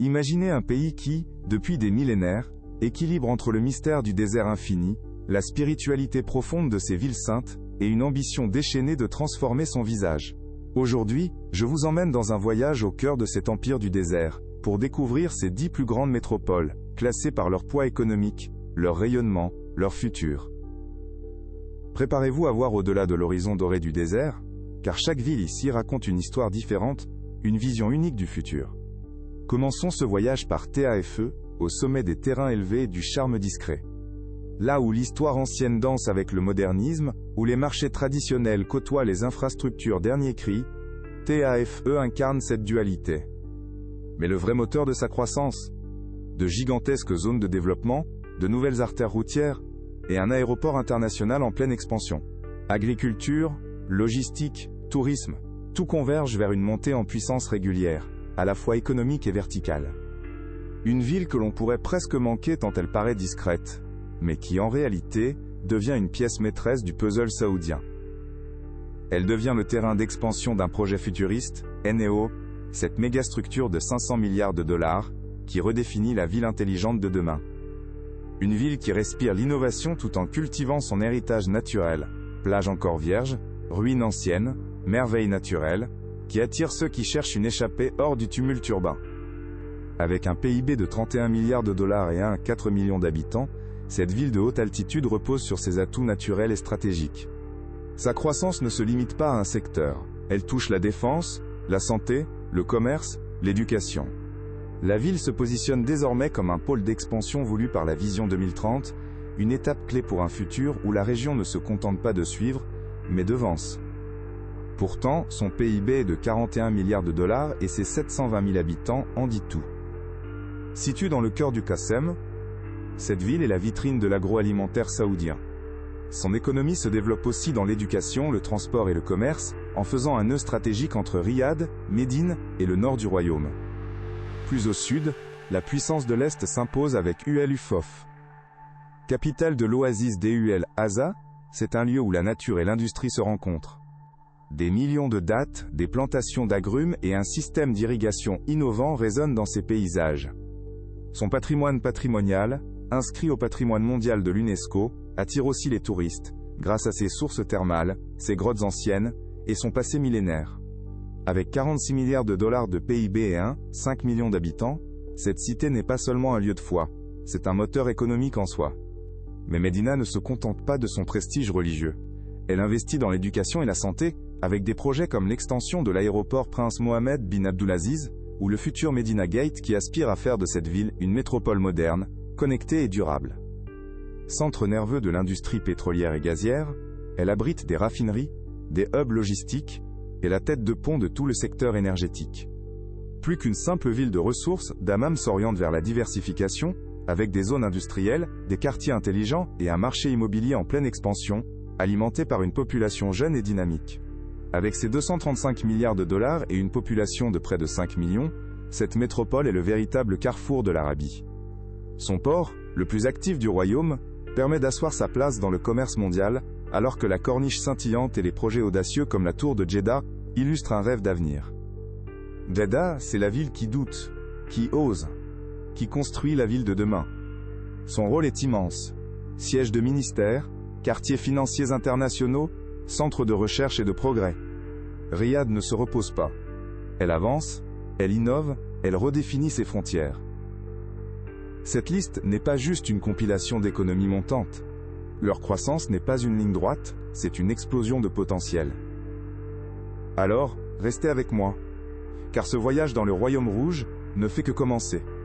Imaginez un pays qui, depuis des millénaires, équilibre entre le mystère du désert infini, la spiritualité profonde de ses villes saintes, et une ambition déchaînée de transformer son visage. Aujourd'hui, je vous emmène dans un voyage au cœur de cet empire du désert, pour découvrir ces 10 plus grandes métropoles, classées par leur poids économique, leur rayonnement, leur futur. Préparez-vous à voir au-delà de l'horizon doré du désert, car chaque ville ici raconte une histoire différente, une vision unique du futur. Commençons ce voyage par TAFE, au sommet des terrains élevés et du charme discret. Là où l'histoire ancienne danse avec le modernisme, où les marchés traditionnels côtoient les infrastructures dernier cri, TAFE incarne cette dualité. Mais le vrai moteur de sa croissance, de gigantesques zones de développement, de nouvelles artères routières, et un aéroport international en pleine expansion. Agriculture, logistique, tourisme, tout converge vers une montée en puissance régulière, à la fois économique et verticale. Une ville que l'on pourrait presque manquer tant elle paraît discrète, mais qui en réalité devient une pièce maîtresse du puzzle saoudien. Elle devient le terrain d'expansion d'un projet futuriste, NEO, cette mégastructure de 500 milliards de dollars, qui redéfinit la ville intelligente de demain. Une ville qui respire l'innovation tout en cultivant son héritage naturel, plages encore vierges, ruines anciennes, merveilles naturelles, qui attire ceux qui cherchent une échappée hors du tumulte urbain. Avec un PIB de 31 milliards de dollars et 1,4 millions d'habitants, cette ville de haute altitude repose sur ses atouts naturels et stratégiques. Sa croissance ne se limite pas à un secteur, elle touche la défense, la santé, le commerce, l'éducation. La ville se positionne désormais comme un pôle d'expansion voulu par la Vision 2030, une étape clé pour un futur où la région ne se contente pas de suivre, mais devance. Pourtant, son PIB est de 41 milliards de dollars et ses 720 000 habitants en dit tout. Située dans le cœur du Qassem, cette ville est la vitrine de l'agroalimentaire saoudien. Son économie se développe aussi dans l'éducation, le transport et le commerce, en faisant un nœud stratégique entre Riyad, Médine et le nord du royaume. Plus au sud, la puissance de l'Est s'impose avec Uel Ufof. Capitale de l'oasis d'Uel Aza, c'est un lieu où la nature et l'industrie se rencontrent. Des millions de dattes, des plantations d'agrumes et un système d'irrigation innovant résonnent dans ces paysages. Son patrimoine patrimonial, inscrit au patrimoine mondial de l'UNESCO, attire aussi les touristes, grâce à ses sources thermales, ses grottes anciennes, et son passé millénaire. Avec 46 milliards de dollars de PIB et 5 millions d'habitants, cette cité n'est pas seulement un lieu de foi, c'est un moteur économique en soi. Mais Médina ne se contente pas de son prestige religieux. Elle investit dans l'éducation et la santé, avec des projets comme l'extension de l'aéroport Prince Mohammed bin Abdulaziz, ou le futur Medina Gate qui aspire à faire de cette ville une métropole moderne, connectée et durable. Centre nerveux de l'industrie pétrolière et gazière, elle abrite des raffineries, des hubs logistiques, et la tête de pont de tout le secteur énergétique. Plus qu'une simple ville de ressources, Dammam s'oriente vers la diversification, avec des zones industrielles, des quartiers intelligents et un marché immobilier en pleine expansion, alimenté par une population jeune et dynamique. Avec ses 235 milliards de dollars et une population de près de 5 millions, cette métropole est le véritable carrefour de l'Arabie. Son port, le plus actif du royaume, permet d'asseoir sa place dans le commerce mondial, alors que la corniche scintillante et les projets audacieux comme la tour de Jeddah illustrent un rêve d'avenir. Jeddah, c'est la ville qui doute, qui ose, qui construit la ville de demain. Son rôle est immense. Siège de ministère, quartiers financiers internationaux, centre de recherche et de progrès. Riyad ne se repose pas. Elle avance, elle innove, elle redéfinit ses frontières. Cette liste n'est pas juste une compilation d'économies montantes. Leur croissance n'est pas une ligne droite, c'est une explosion de potentiel. Alors, restez avec moi. Car ce voyage dans le Royaume Rouge ne fait que commencer.